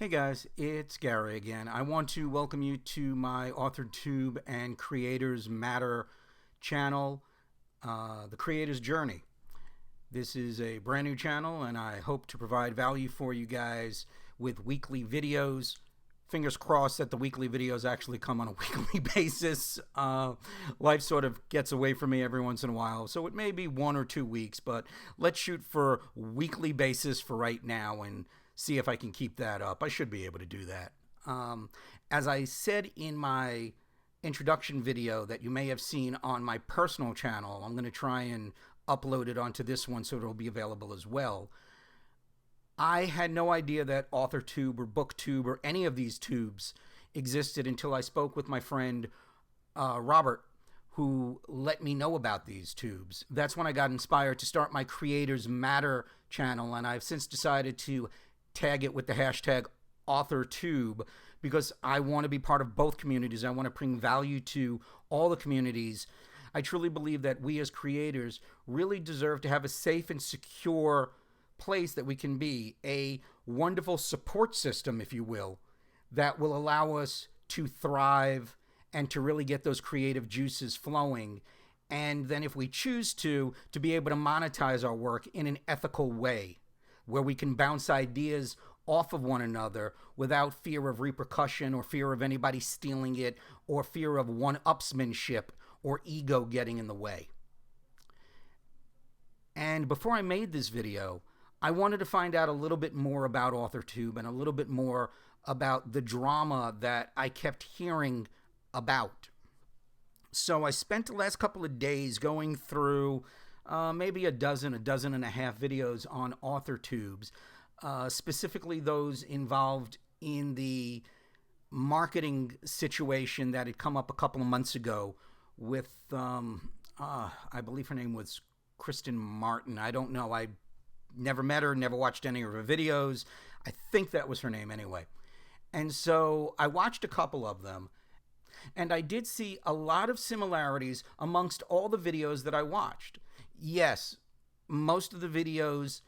Hey guys, it's Gary again. I want to welcome you to my AuthorTube and Creators Matter channel, The Creator's Journey. This is a brand new channel and I hope to provide value for you guys with weekly videos. Fingers crossed that the weekly videos actually come on a weekly basis. Life sort of gets away from me every once in a while, so it may be 1 or 2 weeks, but let's shoot for weekly basis for right now and see if I can keep that up. I should be able to do that. As I said in my introduction video that you may have seen on my personal channel, I'm going to try and upload it onto this one so it'll be available as well. I had no idea that AuthorTube or BookTube or any of these tubes existed until I spoke with my friend Robert, who let me know about these tubes. That's when I got inspired to start my Creators Matter channel, and I've since decided to tag it with the hashtag AuthorTube because I want to be part of both communities. I want to bring value to all the communities. I truly believe that we as creators really deserve to have a safe and secure place that we can be, a wonderful support system, if you will, that will allow us to thrive and to really get those creative juices flowing. And then if we choose to be able to monetize our work in an ethical way, where we can bounce ideas off of one another without fear of repercussion or fear of anybody stealing it or fear of one-upsmanship or ego getting in the way. And before I made this video, I wanted to find out a little bit more about AuthorTube and a little bit more about the drama that I kept hearing about. So I spent the last couple of days going through maybe a dozen and a half videos on AuthorTubes, specifically those involved in the marketing situation that had come up a couple of months ago with, I believe her name was Kristen Martin. I don't know. I never met her, never watched any of her videos. I think that was her name anyway. And so I watched a couple of them, and I did see a lot of similarities amongst all the videos that I watched. Yes, most of the videos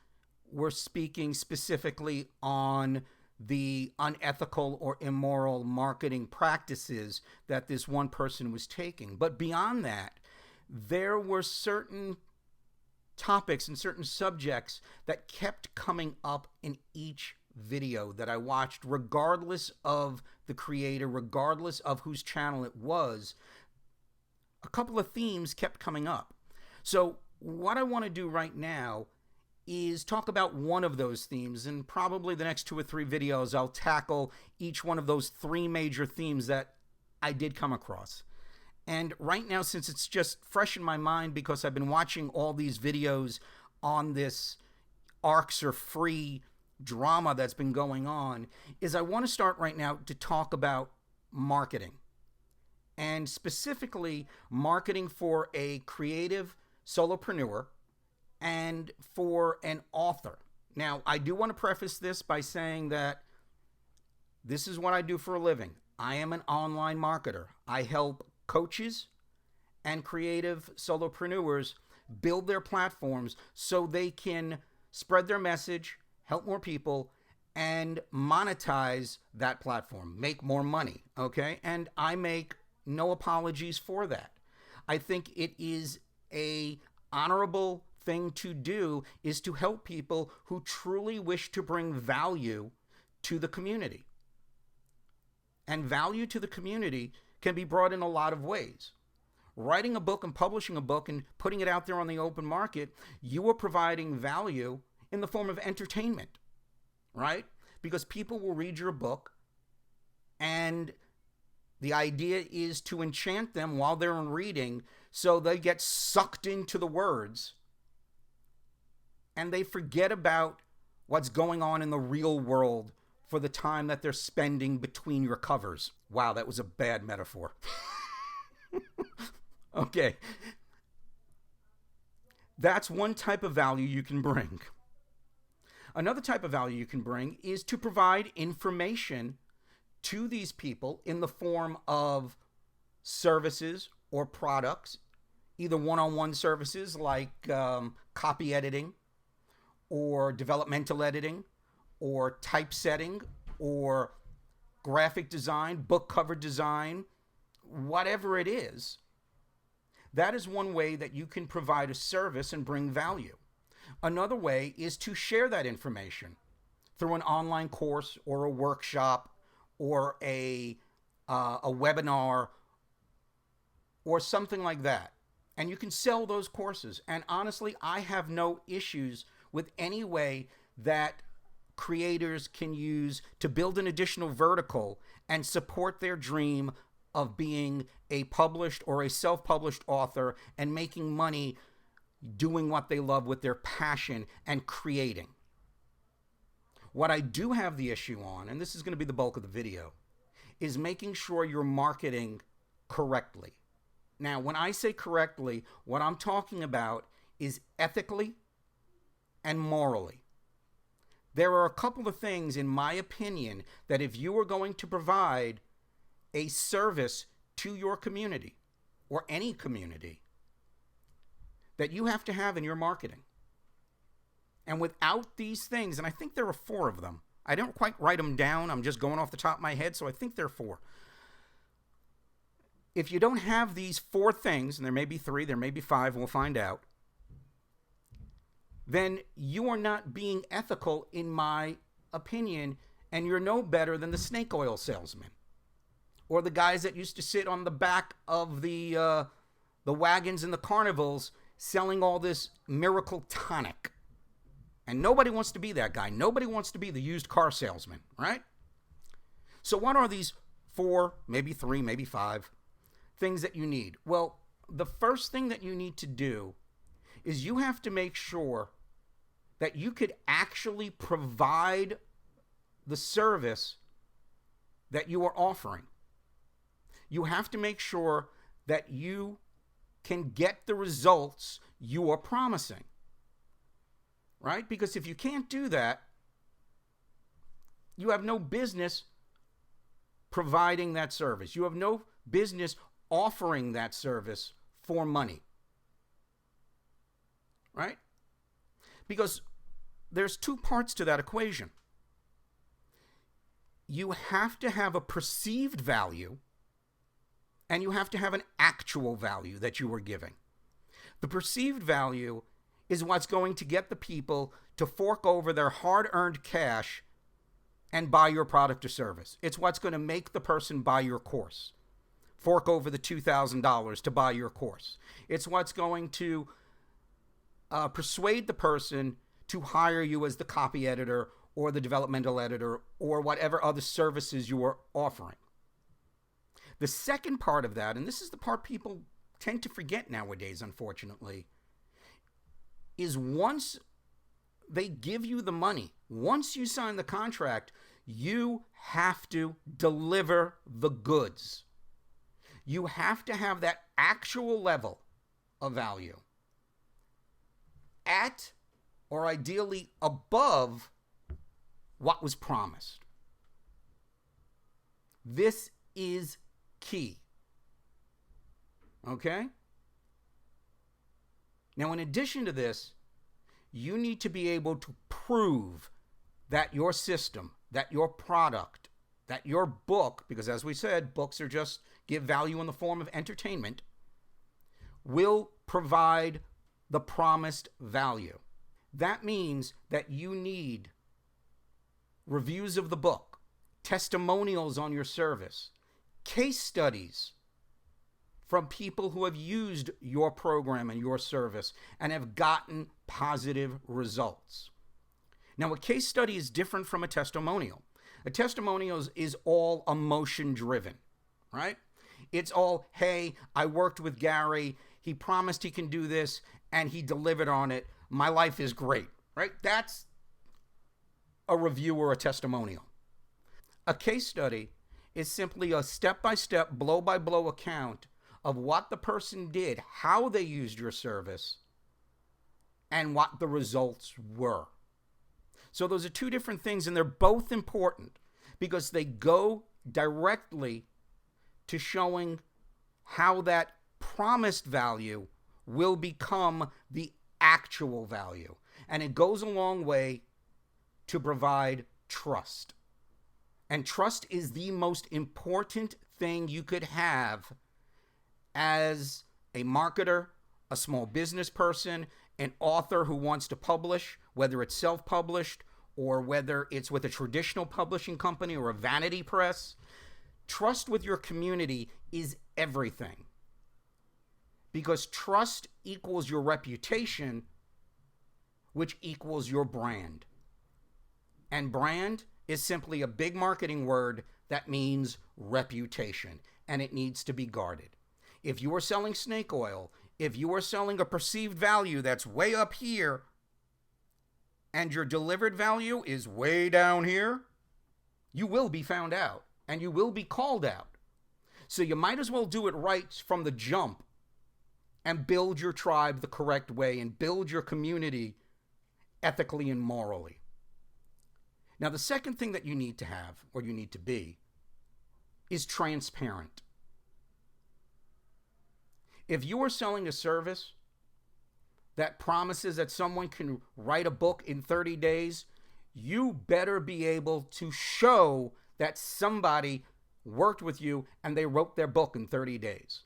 were speaking specifically on the unethical or immoral marketing practices that this one person was taking. But beyond that, there were certain topics and certain subjects that kept coming up in each video that I watched, regardless of the creator, regardless of whose channel it was. A couple of themes kept coming up. So what I want to do right now is talk about one of those themes, and probably the next 2 or 3 videos I'll tackle each one of those 3 major themes that I did come across. And right now, since it's just fresh in my mind because I've been watching all these videos on this ARCsarefree drama that's been going on, is I want to start right now to talk about marketing. And specifically, marketing for a creative solopreneur and for an author. Now, I do want to preface this by saying that this is what I do for a living. I am an online marketer. I help coaches and creative solopreneurs build their platforms so they can spread their message, help more people, and monetize that platform, make more money, okay? And I make no apologies for that. I think it is a honorable thing to do is to help people who truly wish to bring value to the community. And value to the community can be brought in a lot of ways. Writing a book and publishing a book and putting it out there on the open market, you are providing value in the form of entertainment, right? Because people will read your book, and the idea is to enchant them while they're reading so they get sucked into the words and they forget about what's going on in the real world for the time that they're spending between your covers. Wow, that was a bad metaphor. Okay. That's one type of value you can bring. Another type of value you can bring is to provide information to these people in the form of services or products, either one-on-one services like copy editing or developmental editing or typesetting or graphic design, book cover design, whatever it is, that is one way that you can provide a service and bring value. Another way is to share that information through an online course or a workshop or a webinar or something like that. And you can sell those courses. And honestly, I have no issues with any way that creators can use to build an additional vertical and support their dream of being a published or a self-published author and making money doing what they love with their passion and creating. What I do have the issue on, and this is going to be the bulk of the video, is making sure you're marketing correctly. Now, when I say correctly, what I'm talking about is ethically and morally. There are a couple of things, in my opinion, that if you are going to provide a service to your community or any community, that you have to have in your marketing. And without these things, and I think there are 4 of them. I don't quite write them down. I'm just going off the top of my head, so I think there are 4. If you don't have these 4 things, and there may be 3, there may be 5, we'll find out, then you are not being ethical, in my opinion, and you're no better than the snake oil salesman or the guys that used to sit on the back of the wagons and the carnivals selling all this miracle tonic. And nobody wants to be that guy. Nobody wants to be the used car salesman, right? So what are these 4, maybe 3, maybe 5 things that you need? Well, the first thing that you need to do is you have to make sure that you could actually provide the service that you are offering. You have to make sure that you can get the results you are promising, right? Because if you can't do that, you have no business providing that service. You have no business offering that service for money, right? Because there's 2 parts to that equation. You have to have a perceived value, and you have to have an actual value that you are giving. The perceived value is what's going to get the people to fork over their hard-earned cash and buy your product or service. It's what's going to make the person buy your course. Fork over the $2,000 to buy your course. It's what's going to persuade the person to hire you as the copy editor or the developmental editor or whatever other services you are offering. The second part of that, and this is the part people tend to forget nowadays, unfortunately, is once they give you the money, once you sign the contract, you have to deliver the goods. You have to have that actual level of value at or ideally above what was promised. This is key. Okay? Now, in addition to this, you need to be able to prove that your system, that your product, that your book, because as we said, books are just give value in the form of entertainment, will provide the promised value. That means that you need reviews of the book, testimonials on your service, case studies from people who have used your program and your service and have gotten positive results. Now, a case study is different from a testimonial. A testimonial is all emotion driven, right? It's all, hey, I worked with Gary. He promised he can do this and he delivered on it. My life is great, right? That's a review or a testimonial. A case study is simply a step-by-step, blow-by-blow account of what the person did, how they used your service, and what the results were. So those are 2 different things, and they're both important because they go directly to showing how that promised value will become the actual value. And it goes a long way to provide trust. And trust is the most important thing you could have as a marketer, a small business person, an author who wants to publish, whether it's self-published or whether it's with a traditional publishing company or a vanity press. Trust with your community is everything. Because trust equals your reputation, which equals your brand. And brand is simply a big marketing word that means reputation, and it needs to be guarded. If you are selling snake oil, if you are selling a perceived value that's way up here, and your delivered value is way down here, you will be found out, and you will be called out. So you might as well do it right from the jump and build your tribe the correct way and build your community ethically and morally. Now, the second thing that you need to have, or you need to be, is transparent. If you are selling a service that promises that someone can write a book in 30 days, you better be able to show that somebody worked with you and they wrote their book in 30 days.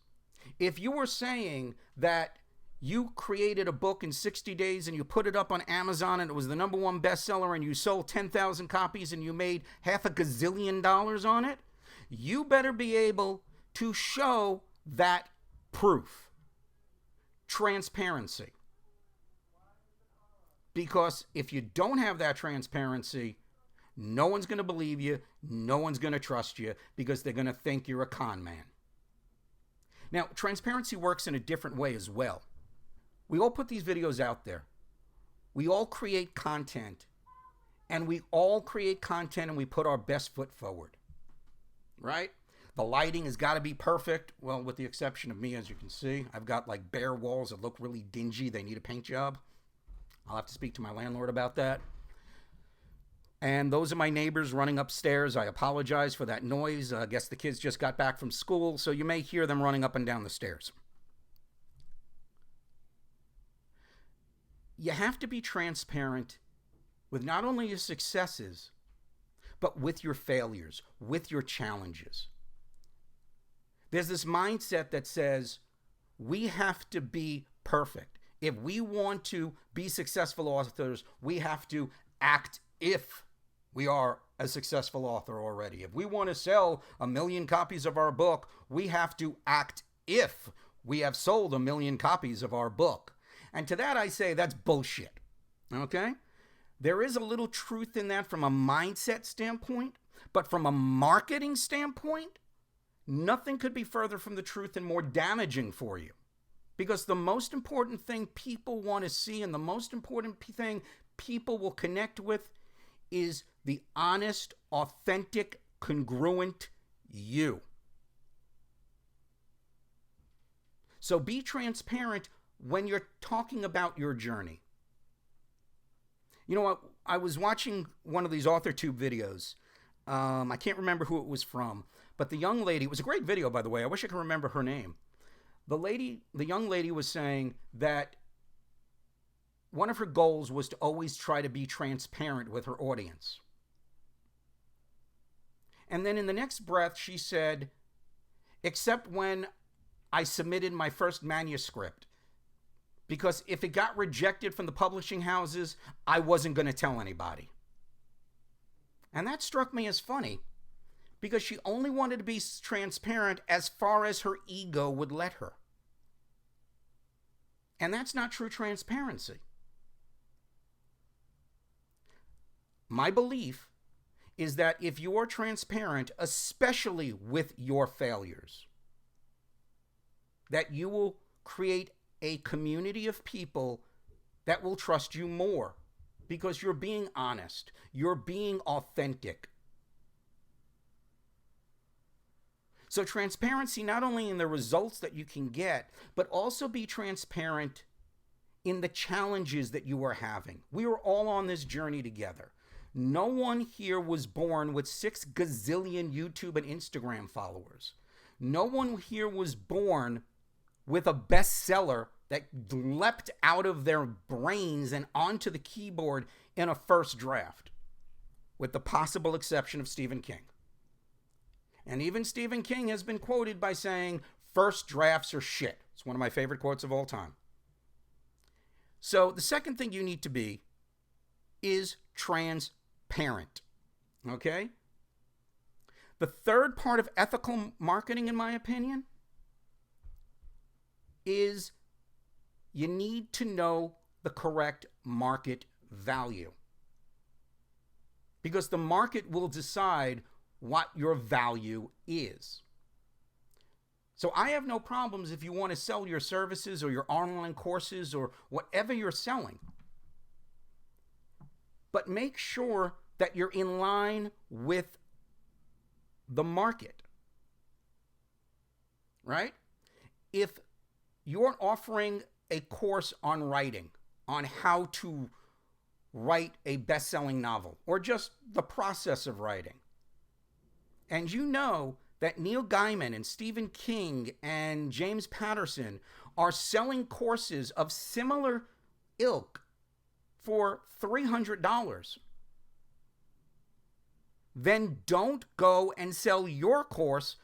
If you were saying that you created a book in 60 days and you put it up on Amazon and it was the #1 bestseller and you sold 10,000 copies and you made $500 gazillion on it, you better be able to show that proof. Transparency. Because if you don't have that transparency, no one's going to believe you, no one's going to trust you, because they're going to think you're a con man. Now, transparency works in a different way as well. We all put these videos out there. We all create content. And we all create content and we put our best foot forward. Right? The lighting has got to be perfect. Well, with the exception of me, as you can see. I've got like bare walls that look really dingy. They need a paint job. I'll have to speak to my landlord about that. And those are my neighbors running upstairs. I apologize for that noise. I guess the kids just got back from school, so you may hear them running up and down the stairs. You have to be transparent with not only your successes, but with your failures, with your challenges. There's this mindset that says we have to be perfect. If we want to be successful authors, we have to act if we are a successful author already. If we want to sell 1 million copies of our book, we have to act if we have sold 1 million copies of our book. And to that I say that's bullshit. Okay? There is a little truth in that from a mindset standpoint, but from a marketing standpoint, nothing could be further from the truth and more damaging for you. Because the most important thing people want to see and the most important thing people will connect with is the honest, authentic, congruent you. So be transparent when you're talking about your journey. You know what? I was watching one of these AuthorTube videos. I can't remember who it was from, but the young lady, it was a great video, by the way. I wish I could remember her name. The young lady was saying that one of her goals was to always try to be transparent with her audience. And then in the next breath, she said, except when I submitted my first manuscript, because if it got rejected from the publishing houses, I wasn't going to tell anybody. And that struck me as funny, because she only wanted to be transparent as far as her ego would let her. And that's not true transparency. My belief is that if you are transparent, especially with your failures, that you will create a community of people that will trust you more because you're being honest, you're being authentic. So transparency not only in the results that you can get, but also be transparent in the challenges that you are having. We are all on this journey together. No one here was born with 6 gazillion YouTube and Instagram followers. No one here was born with a bestseller that leapt out of their brains and onto the keyboard in a first draft. with the possible exception of Stephen King. And even Stephen King has been quoted by saying, first drafts are shit. It's one of my favorite quotes of all time. So the second thing you need to be is transparent. Okay? The third part of ethical marketing, in my opinion, is you need to know the correct market value. Because the market will decide what your value is. So I have no problems if you want to sell your services or your online courses or whatever you're selling. But make sure that you're in line with the market. Right? If you're offering a course on writing, on how to write a best-selling novel, or just the process of writing, and you know that Neil Gaiman and Stephen King and James Patterson are selling courses of similar ilk for $300, then don't go and sell your course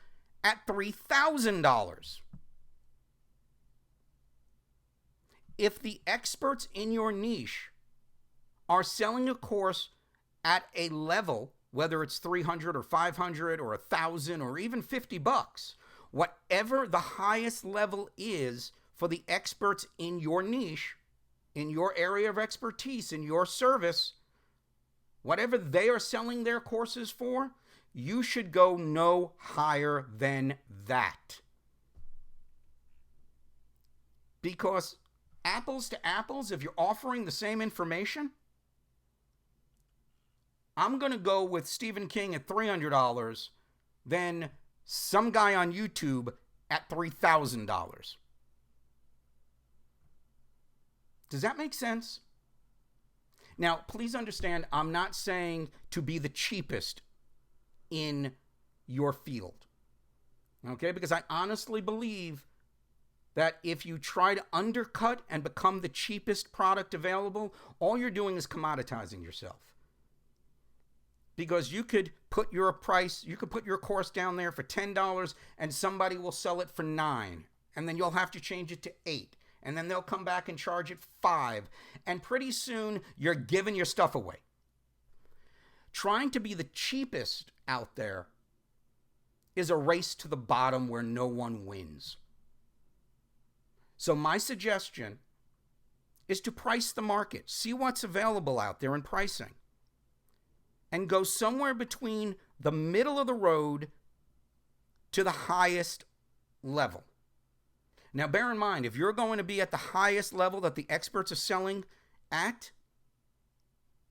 at $3,000. If the experts in your niche are selling a course at a level, whether it's 300 or 500 or 1,000 or even $50, whatever the highest level is for the experts in your niche, in your area of expertise, in your service, whatever they are selling their courses for, you should go no higher than that. Because apples to apples, if you're offering the same information, I'm going to go with Stephen King at $300 than some guy on YouTube at $3,000. Does that make sense? Now, please understand, I'm not saying to be the cheapest in your field. Okay? Because I honestly believe that if you try to undercut and become the cheapest product available, all you're doing is commoditizing yourself. Because you could put your price, you could put your course down there for $10 and somebody will sell it for $9. And then you'll have to change it to $8. And then they'll come back and charge it $5. And pretty soon you're giving your stuff away. Trying to be the cheapest out there is a race to the bottom where no one wins. So my suggestion is to price the market. See what's available out there in pricing. And go somewhere between the middle of the road to the highest level. Now, bear in mind, if you're going to be at the highest level that the experts are selling at,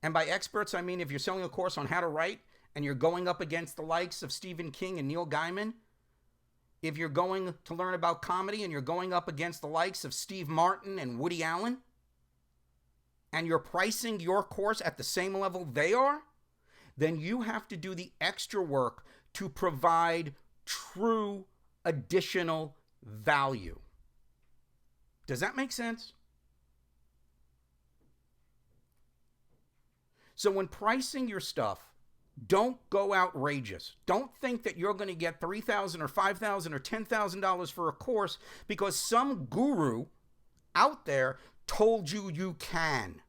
and by experts, I mean if you're selling a course on how to write and you're going up against the likes of Stephen King and Neil Gaiman, if you're going to learn about comedy and you're going up against the likes of Steve Martin and Woody Allen, and you're pricing your course at the same level they are, then you have to do the extra work to provide true additional value. Does that make sense? So when pricing your stuff, don't go outrageous. Don't think that you're going to get $3,000 or $5,000 or $10,000 for a course because some guru out there told you you can.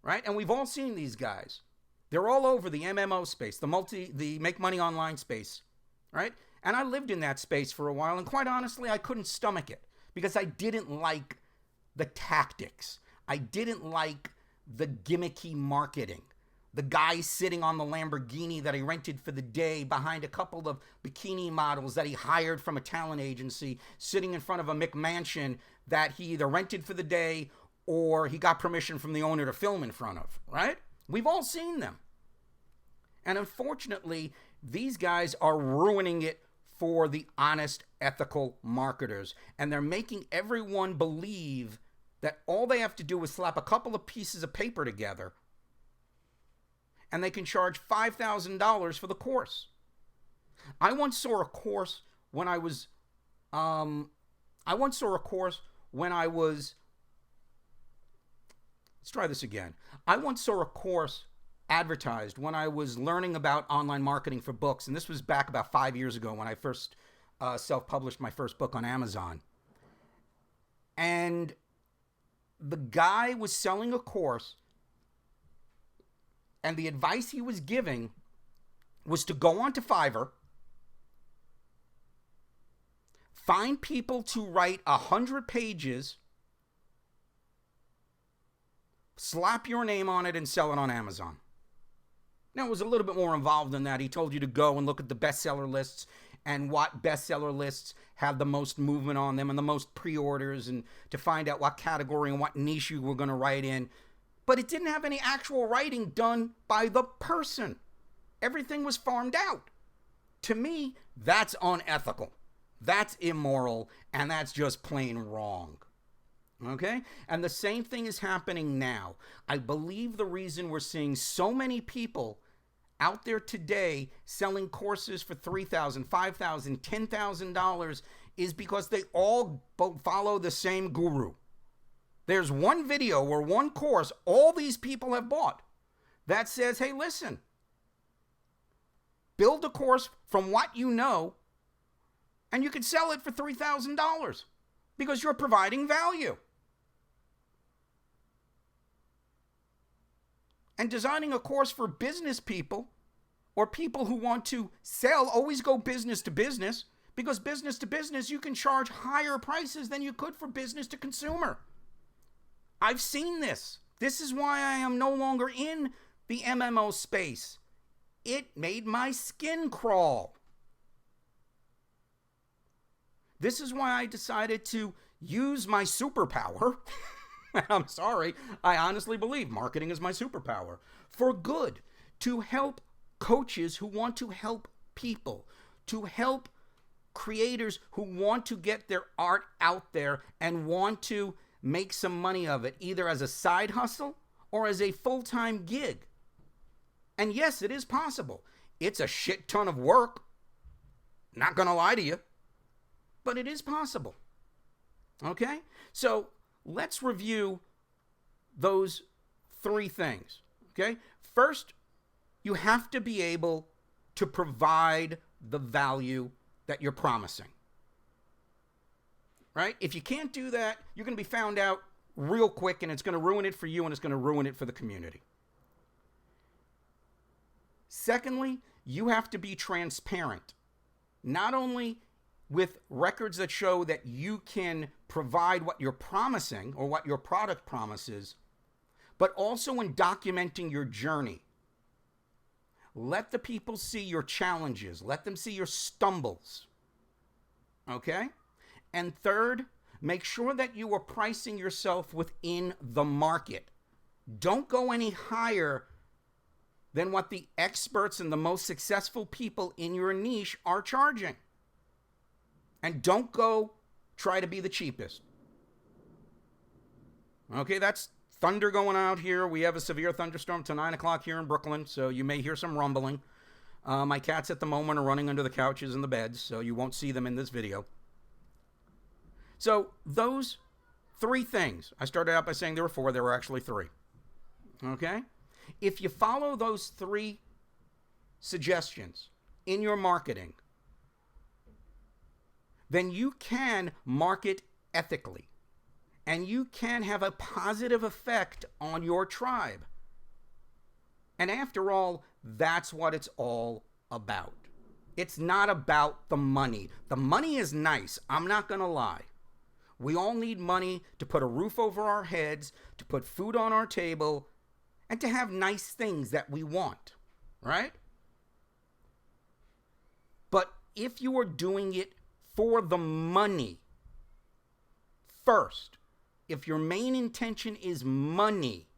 Right? And we've all seen these guys. They're all over the MMO space, the make money online space, right? And I lived in that space for a while, and quite honestly, I couldn't stomach it because I didn't like the tactics. I didn't like the gimmicky marketing. The guy sitting on the Lamborghini that he rented for the day behind a couple of bikini models that he hired from a talent agency, sitting in front of a McMansion that he either rented for the day or he got permission from the owner to film in front of, right? We've all seen them. And unfortunately, these guys are ruining it for the honest, ethical marketers. And they're making everyone believe that all they have to do is slap a couple of pieces of paper together and they can charge $5,000 for the course. I once saw a course when I was let's try this again. I once saw a course advertised when I was learning about online marketing for books, and this was back about 5 years ago when I first self-published my first book on Amazon. And the guy was selling a course, and the advice he was giving was to go onto Fiverr, find people to write 100 pages, slap your name on it, and sell it on Amazon. Now, it was a little bit more involved than that. He told you to go and look at the bestseller lists and what bestseller lists have the most movement on them and the most pre-orders, and to find out what category and what niche you were going to write in. But it didn't have any actual writing done by the person. Everything was farmed out. To me, that's unethical. That's immoral, and that's just plain wrong. Okay? And the same thing is happening now. I believe the reason we're seeing so many people out there today selling courses for $3,000, $5,000, $10,000 is because they all follow the same guru. There's one video or one course all these people have bought that says, hey, listen, build a course from what you know, and you can sell it for $3,000 because you're providing value. And designing a course for business people or people who want to sell, always go business to business, because business to business, you can charge higher prices than you could for business to consumer. I've seen this. This is why I am no longer in the MMO space. It made my skin crawl. This is why I decided to use my superpower. I'm sorry, I honestly believe marketing is my superpower for good, to help coaches who want to help people, to help creators who want to get their art out there and want to make some money of it, either as a side hustle or as a full-time gig. And yes, it is possible. It's a shit ton of work. Not gonna lie to you, but it is possible. Okay? So let's review those three things. Okay? First, you have to be able to provide the value that you're promising. Right? If you can't do that, you're going to be found out real quick, and it's going to ruin it for you, and it's going to ruin it for the community. Secondly, you have to be transparent. Not only with records that show that you can provide what you're promising or what your product promises, but also in documenting your journey. Let the people see your challenges. Let them see your stumbles. Okay? And third, make sure that you are pricing yourself within the market. Don't go any higher than what the experts and the most successful people in your niche are charging. And don't go try to be the cheapest. Okay, that's thunder going out here. We have a severe thunderstorm till 9 o'clock here in Brooklyn, so you may hear some rumbling. My cats at the moment are running under the couches and the beds, so you won't see them in this video. So those three things, I started out by saying there were four, there were actually three. Okay? If you follow those three suggestions in your marketing, then you can market ethically, and you can have a positive effect on your tribe. And after all, that's what it's all about. It's not about the money. The money is nice, I'm not going to lie. We all need money to put a roof over our heads, to put food on our table, and to have nice things that we want, right? But if you are doing it for the money first, if your main intention is money,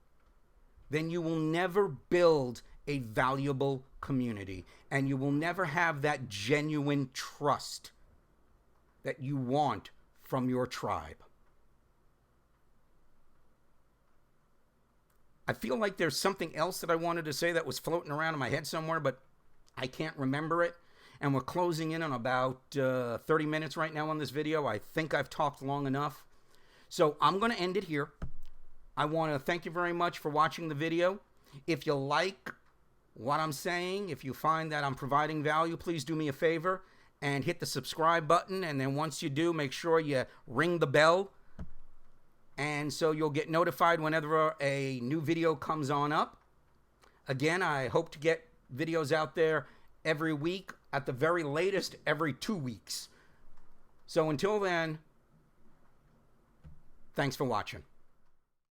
then you will never build a valuable community, and you will never have that genuine trust that you want from your tribe. I feel like there's something else that I wanted to say that was floating around in my head somewhere, but I can't remember it. And we're closing in on about 30 minutes right now on this video. I think I've talked long enough. So I'm going to end it here. I want to thank you very much for watching the video. If you like what I'm saying, if you find that I'm providing value, please do me a favor and hit the subscribe button. And then once you do, make sure you ring the bell. And so you'll get notified whenever a new video comes on up. Again, I hope to get videos out there every week, at the very latest every 2 weeks. So until then, thanks for watching.